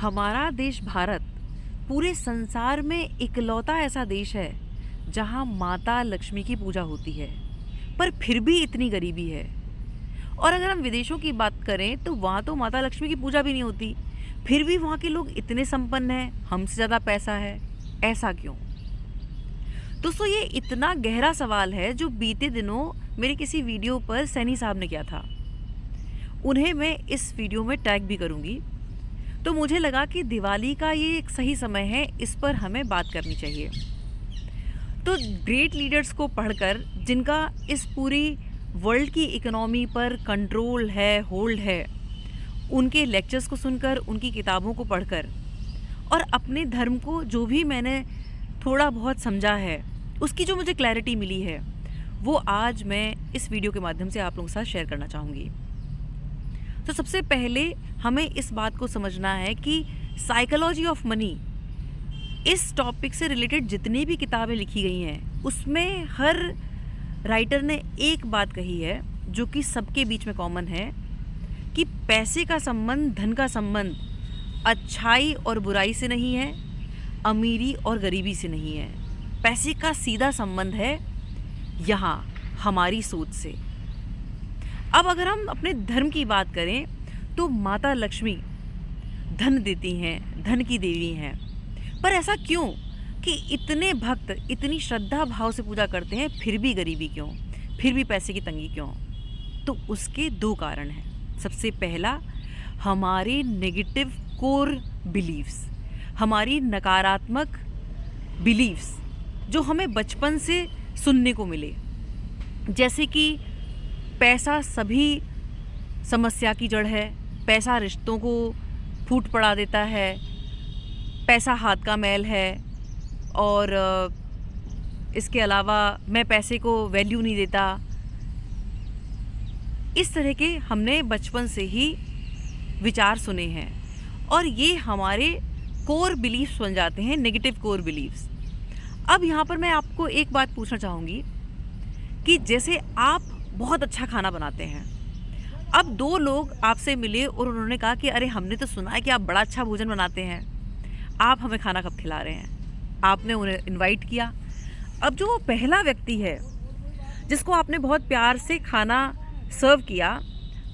हमारा देश भारत पूरे संसार में इकलौता ऐसा देश है जहां माता लक्ष्मी की पूजा होती है, पर फिर भी इतनी गरीबी है। और अगर हम विदेशों की बात करें तो वहाँ तो माता लक्ष्मी की पूजा भी नहीं होती, फिर भी वहाँ के लोग इतने संपन्न हैं, हमसे ज़्यादा पैसा है। ऐसा क्यों? दोस्तों, ये इतना गहरा सवाल है जो बीते दिनों मेरे किसी वीडियो पर सैनी साहब ने किया था। उन्हें मैं इस वीडियो में टैग भी करूँगी। तो मुझे लगा कि दिवाली का ये एक सही समय है, इस पर हमें बात करनी चाहिए। तो ग्रेट लीडर्स को पढ़कर, जिनका इस पूरी वर्ल्ड की इकोनॉमी पर कंट्रोल है, होल्ड है, उनके लेक्चर्स को सुनकर, उनकी किताबों को पढ़कर और अपने धर्म को जो भी मैंने थोड़ा बहुत समझा है, उसकी जो मुझे क्लैरिटी मिली है, वो आज मैं इस वीडियो के माध्यम से आप लोगों के साथ शेयर करना चाहूँगी। तो सबसे पहले हमें इस बात को समझना है कि साइकोलॉजी ऑफ मनी, इस टॉपिक से रिलेटेड जितनी भी किताबें लिखी गई हैं, उसमें हर राइटर ने एक बात कही है जो कि सबके बीच में कॉमन है कि पैसे का संबंध, धन का संबंध अच्छाई और बुराई से नहीं है, अमीरी और गरीबी से नहीं है। पैसे का सीधा संबंध है यहाँ हमारी सोच से। अब अगर हम अपने धर्म की बात करें तो माता लक्ष्मी धन देती हैं, धन की देवी हैं। पर ऐसा क्यों कि इतने भक्त इतनी श्रद्धा भाव से पूजा करते हैं, फिर भी गरीबी क्यों, फिर भी पैसे की तंगी क्यों? तो उसके दो कारण हैं। सबसे पहला, हमारे नेगेटिव कोर बिलीव्स, हमारी नकारात्मक बिलीव्स जो हमें बचपन से सुनने को मिले, जैसे कि पैसा सभी समस्या की जड़ है, पैसा रिश्तों को फूट पड़ा देता है, पैसा हाथ का मैल है, और इसके अलावा मैं पैसे को वैल्यू नहीं देता। इस तरह के हमने बचपन से ही विचार सुने हैं और ये हमारे कोर बिलीफ्स बन जाते हैं, नेगेटिव कोर बिलीफ्स। अब यहाँ पर मैं आपको एक बात पूछना चाहूँगी कि जैसे आप बहुत अच्छा खाना बनाते हैं, अब दो लोग आपसे मिले और उन्होंने कहा कि अरे हमने तो सुना है कि आप बड़ा अच्छा भोजन बनाते हैं, आप हमें खाना कब खिला रहे हैं? आपने उन्हें इनवाइट किया। अब जो वो पहला व्यक्ति है जिसको आपने बहुत प्यार से खाना सर्व किया,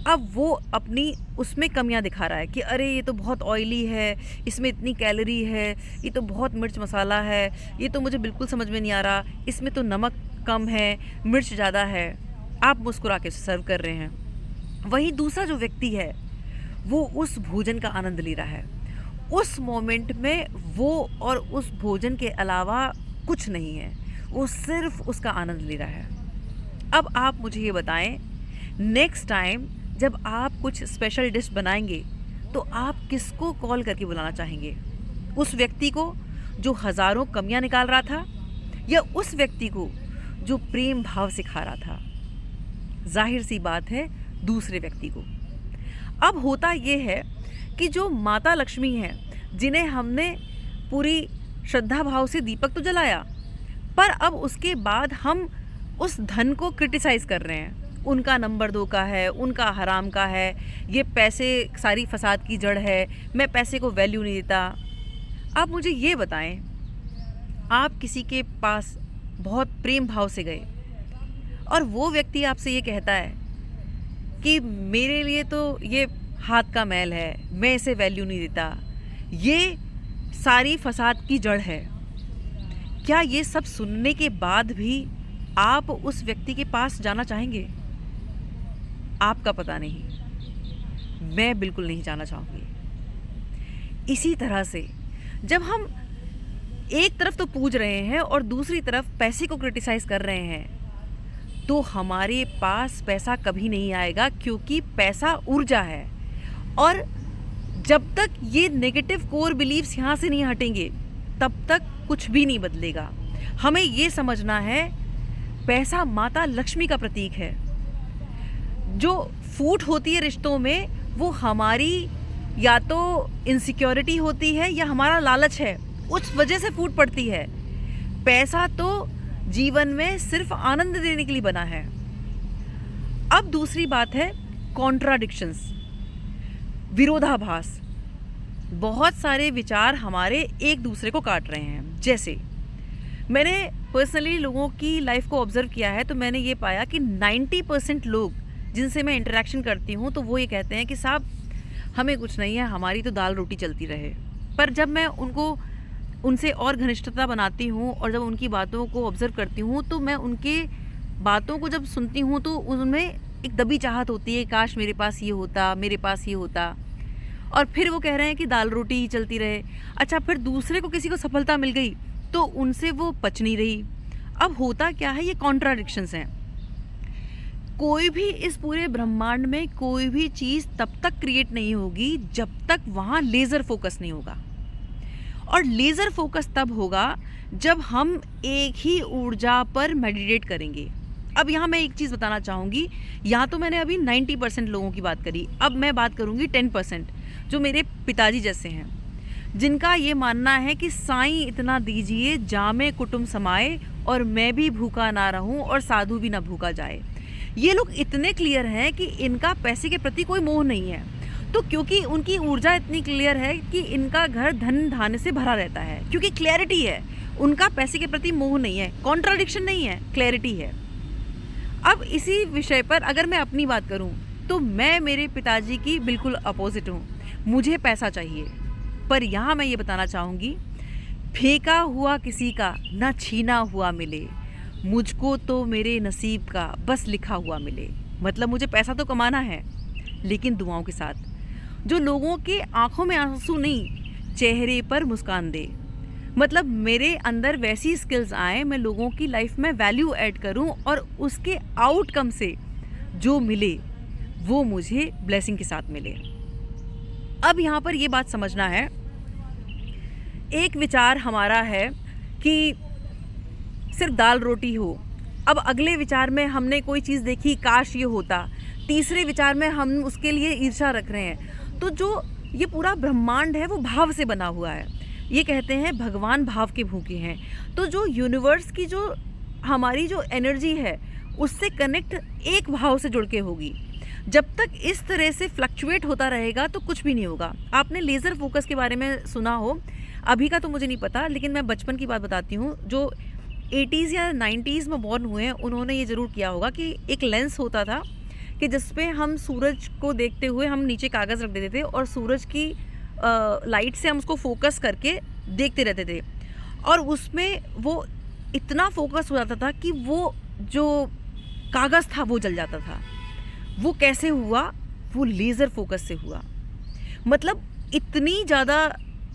अब वो अपनी उसमें कमियां दिखा रहा है कि अरे ये तो बहुत ऑयली है, इसमें इतनी कैलोरी है, ये तो बहुत मिर्च मसाला है, ये तो मुझे बिल्कुल समझ में नहीं आ रहा, इसमें तो नमक कम है, मिर्च ज़्यादा है। आप मुस्कुरा के सर्व कर रहे हैं। वहीं दूसरा जो व्यक्ति है वो उस भोजन का आनंद ले रहा है। उस मोमेंट में वो और उस भोजन के अलावा कुछ नहीं है, वो सिर्फ उसका आनंद ले रहा है। अब आप मुझे ये बताएं, नेक्स्ट टाइम जब आप कुछ स्पेशल डिश बनाएंगे तो आप किसको कॉल करके बुलाना चाहेंगे? उस व्यक्ति को जो हज़ारों कमियां निकाल रहा था, या उस व्यक्ति को जो प्रेम भाव से खा रहा था? जाहिर सी बात है, दूसरे व्यक्ति को। अब होता ये है कि जो माता लक्ष्मी हैं, जिन्हें हमने पूरी श्रद्धा भाव से दीपक तो जलाया, पर अब उसके बाद हम उस धन को क्रिटिसाइज़ कर रहे हैं, उनका नंबर 2 का है, उनका हराम का है, ये पैसे सारी फसाद की जड़ है, मैं पैसे को वैल्यू नहीं देता। आप मुझे ये बताएं, आप किसी के पास बहुत प्रेम भाव से गए और वो व्यक्ति आपसे ये कहता है कि मेरे लिए तो ये हाथ का मैल है, मैं इसे वैल्यू नहीं देता, ये सारी फसाद की जड़ है। क्या ये सब सुनने के बाद भी आप उस व्यक्ति के पास जाना चाहेंगे? आपका पता नहीं, मैं बिल्कुल नहीं जाना चाहूँगी। इसी तरह से जब हम एक तरफ तो पूज रहे हैं और दूसरी तरफ पैसे को क्रिटिसाइज़ कर रहे हैं, तो हमारे पास पैसा कभी नहीं आएगा, क्योंकि पैसा ऊर्जा है। और जब तक ये नेगेटिव कोर बिलीव्स यहाँ से नहीं हटेंगे, तब तक कुछ भी नहीं बदलेगा। हमें ये समझना है, पैसा माता लक्ष्मी का प्रतीक है। जो फूट होती है रिश्तों में, वो हमारी या तो इनसिक्योरिटी होती है या हमारा लालच है, उस वजह से फूट पड़ती है। पैसा तो जीवन में सिर्फ आनंद देने के लिए बना है। अब दूसरी बात है कॉन्ट्राडिक्शंस, विरोधाभास। बहुत सारे विचार हमारे एक दूसरे को काट रहे हैं। जैसे मैंने पर्सनली लोगों की लाइफ को ऑब्जर्व किया है, तो मैंने ये पाया कि 90% लोग जिनसे मैं इंटरेक्शन करती हूँ तो वो ये कहते हैं कि साहब हमें कुछ नहीं है, हमारी तो दाल रोटी चलती रहे। पर जब मैं उनसे और घनिष्ठता बनाती हूँ और जब उनकी बातों को ऑब्जर्व करती हूँ तो मैं उनके बातों को जब सुनती हूँ तो उनमें एक दबी चाहत होती है, काश मेरे पास ये होता, मेरे पास ये होता। और फिर वो कह रहे हैं कि दाल रोटी ही चलती रहे। अच्छा, फिर दूसरे को किसी को सफलता मिल गई तो उनसे वो पच नहीं रही। अब होता क्या है, ये कॉन्ट्राडिक्शंस हैं। कोई भी इस पूरे ब्रह्मांड में कोई भी चीज़ तब तक क्रिएट नहीं होगी जब तक वहाँ लेज़र फोकस नहीं होगा। और लेज़र फोकस तब होगा जब हम एक ही ऊर्जा पर मेडिटेट करेंगे। अब यहाँ मैं एक चीज़ बताना चाहूँगी, यहाँ तो मैंने अभी 90% लोगों की बात करी, अब मैं बात करूँगी 10% जो मेरे पिताजी जैसे हैं, जिनका ये मानना है कि साईं इतना दीजिए जामे कुटुंब समाए और मैं भी भूखा ना रहूं और साधु भी ना भूखा जाए। ये लोग इतने क्लियर हैं कि इनका पैसे के प्रति कोई मोह नहीं है। तो क्योंकि उनकी ऊर्जा इतनी क्लियर है कि इनका घर धन धान्य से भरा रहता है, क्योंकि क्लैरिटी है, उनका पैसे के प्रति मोह नहीं है, कॉन्ट्राडिक्शन नहीं है, क्लैरिटी है। अब इसी विषय पर अगर मैं अपनी बात करूं तो मैं मेरे पिताजी की बिल्कुल अपोजिट हूं। मुझे पैसा चाहिए, पर यहाँ मैं ये बताना चाहूँगी, फेंका हुआ किसी का ना छीना हुआ मिले, मुझको तो मेरे नसीब का बस लिखा हुआ मिले। मतलब मुझे पैसा तो कमाना है, लेकिन दुआओं के साथ, जो लोगों के आंखों में आंसू नहीं, चेहरे पर मुस्कान दे। मतलब मेरे अंदर वैसी स्किल्स आए, मैं लोगों की लाइफ में वैल्यू ऐड करूं और उसके आउटकम से जो मिले वो मुझे ब्लेसिंग के साथ मिले। अब यहाँ पर ये बात समझना है, एक विचार हमारा है कि सिर्फ दाल रोटी हो, अब अगले विचार में हमने कोई चीज़ देखी, काश ये होता, तीसरे विचार में हम उसके लिए ईर्ष्या रख रहे हैं। तो जो ये पूरा ब्रह्मांड है वो भाव से बना हुआ है। ये कहते हैं भगवान भाव के भूखे हैं। तो जो यूनिवर्स की जो हमारी जो एनर्जी है उससे कनेक्ट एक भाव से जुड़ के होगी। जब तक इस तरह से फ्लक्चुएट होता रहेगा तो कुछ भी नहीं होगा। आपने लेज़र फोकस के बारे में सुना हो, अभी का तो मुझे नहीं पता, लेकिन मैं बचपन की बात बताती हूँ। जो 80s या 90s में बॉर्न हुए हैं उन्होंने ये ज़रूर किया होगा कि एक लेंस होता था कि जिस पे हम सूरज को देखते हुए हम नीचे कागज़ रख देते थे और सूरज की लाइट से हम उसको फोकस करके देखते रहते थे, और उसमें वो इतना फोकस हो जाता था कि वो जो कागज़ था वो जल जाता था। वो कैसे हुआ? वो लेज़र फोकस से हुआ। मतलब इतनी ज़्यादा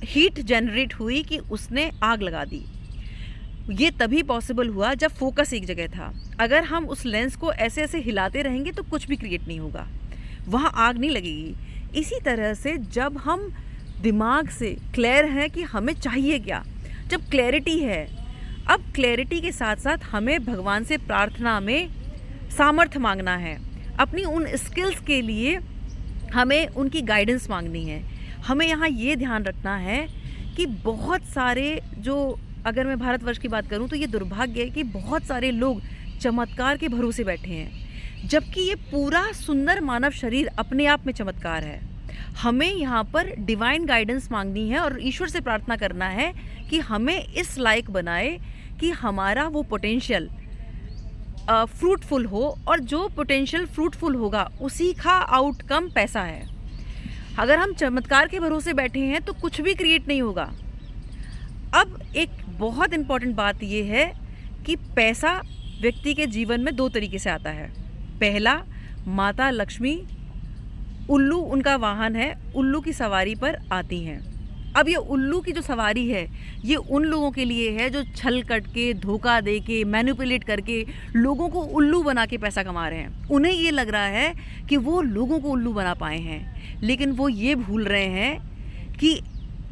हीट जनरेट हुई कि उसने आग लगा दी। ये तभी पॉसिबल हुआ जब फोकस एक जगह था। अगर हम उस लेंस को ऐसे ऐसे हिलाते रहेंगे तो कुछ भी क्रिएट नहीं होगा, वहाँ आग नहीं लगेगी। इसी तरह से जब हम दिमाग से क्लियर हैं कि हमें चाहिए क्या, जब क्लैरिटी है, अब क्लैरिटी के साथ साथ हमें भगवान से प्रार्थना में सामर्थ्य मांगना है। अपनी उन स्किल्स के लिए हमें उनकी गाइडेंस मांगनी है। हमें यहाँ ये ध्यान रखना है कि बहुत सारे जो, अगर मैं भारतवर्ष की बात करूँ तो ये दुर्भाग्य है कि बहुत सारे लोग चमत्कार के भरोसे बैठे हैं, जबकि ये पूरा सुंदर मानव शरीर अपने आप में चमत्कार है। हमें यहाँ पर डिवाइन गाइडेंस मांगनी है और ईश्वर से प्रार्थना करना है कि हमें इस लायक बनाए कि हमारा वो पोटेंशियल फ्रूटफुल हो, और जो पोटेंशियल फ्रूटफुल होगा उसी का आउटकम पैसा है। अगर हम चमत्कार के भरोसे बैठे हैं तो कुछ भी क्रिएट नहीं होगा। अब एक बहुत इम्पॉर्टेंट बात ये है कि पैसा व्यक्ति के जीवन में दो तरीके से आता है। पहला, माता लक्ष्मी, उल्लू उनका वाहन है, उल्लू की सवारी पर आती हैं। अब ये उल्लू की जो सवारी है ये उन लोगों के लिए है जो छल कट के, धोखा दे के, मैनिपुलेट करके लोगों को उल्लू बना के पैसा कमा रहे हैं। उन्हें ये लग रहा है कि वो लोगों को उल्लू बना पाए हैं, लेकिन वो ये भूल रहे हैं कि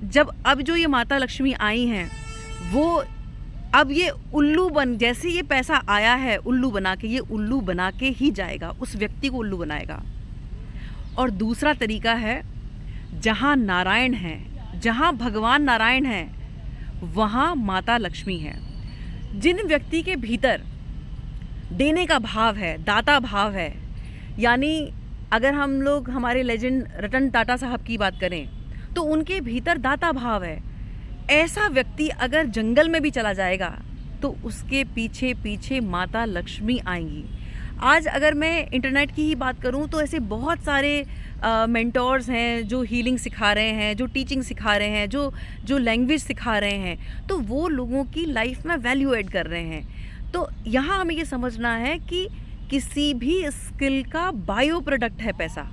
जब अब जो ये माता लक्ष्मी आई हैं वो अब ये उल्लू बन, जैसे ये पैसा आया है उल्लू बना के, ये उल्लू बना के ही जाएगा, उस व्यक्ति को उल्लू बनाएगा। और दूसरा तरीका है, जहाँ नारायण हैं, जहाँ भगवान नारायण हैं, वहाँ माता लक्ष्मी है। जिन व्यक्ति के भीतर देने का भाव है, दाता भाव है, यानी अगर हम लोग हमारे लेजेंड रतन टाटा साहब की बात करें तो उनके भीतर दाता भाव है। ऐसा व्यक्ति अगर जंगल में भी चला जाएगा तो उसके पीछे पीछे माता लक्ष्मी आएंगी। आज अगर मैं इंटरनेट की ही बात करूं तो ऐसे बहुत सारे मेंटोर्स हैं जो हीलिंग सिखा रहे हैं, जो टीचिंग सिखा रहे हैं, जो लैंग्वेज सिखा रहे हैं, तो वो लोगों की लाइफ में वैल्यू ऐड कर रहे हैं। तो यहाँ हमें ये समझना है कि किसी भी स्किल का बायो प्रोडक्ट है पैसा,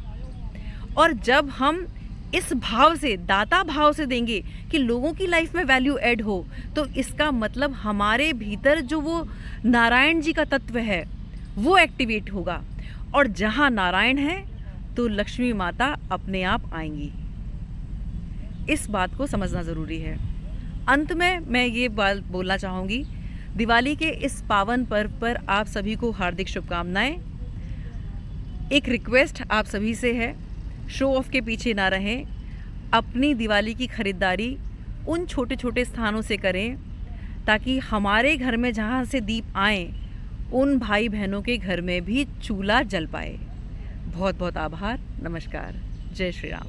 और जब हम इस भाव से, दाता भाव से देंगे कि लोगों की लाइफ में वैल्यू ऐड हो, तो इसका मतलब हमारे भीतर जो वो नारायण जी का तत्व है वो एक्टिवेट होगा, और जहाँ नारायण है तो लक्ष्मी माता अपने आप आएंगी। इस बात को समझना ज़रूरी है। अंत में मैं ये बात बोलना चाहूँगी, दिवाली के इस पावन पर्व पर आप सभी को हार्दिक शुभकामनाएं। एक रिक्वेस्ट आप सभी से है, शो ऑफ के पीछे ना रहें, अपनी दिवाली की खरीदारी उन छोटे छोटे स्थानों से करें ताकि हमारे घर में जहाँ से दीप आएँ उन भाई बहनों के घर में भी चूल्हा जल पाए। बहुत बहुत आभार। नमस्कार। जय श्री राम।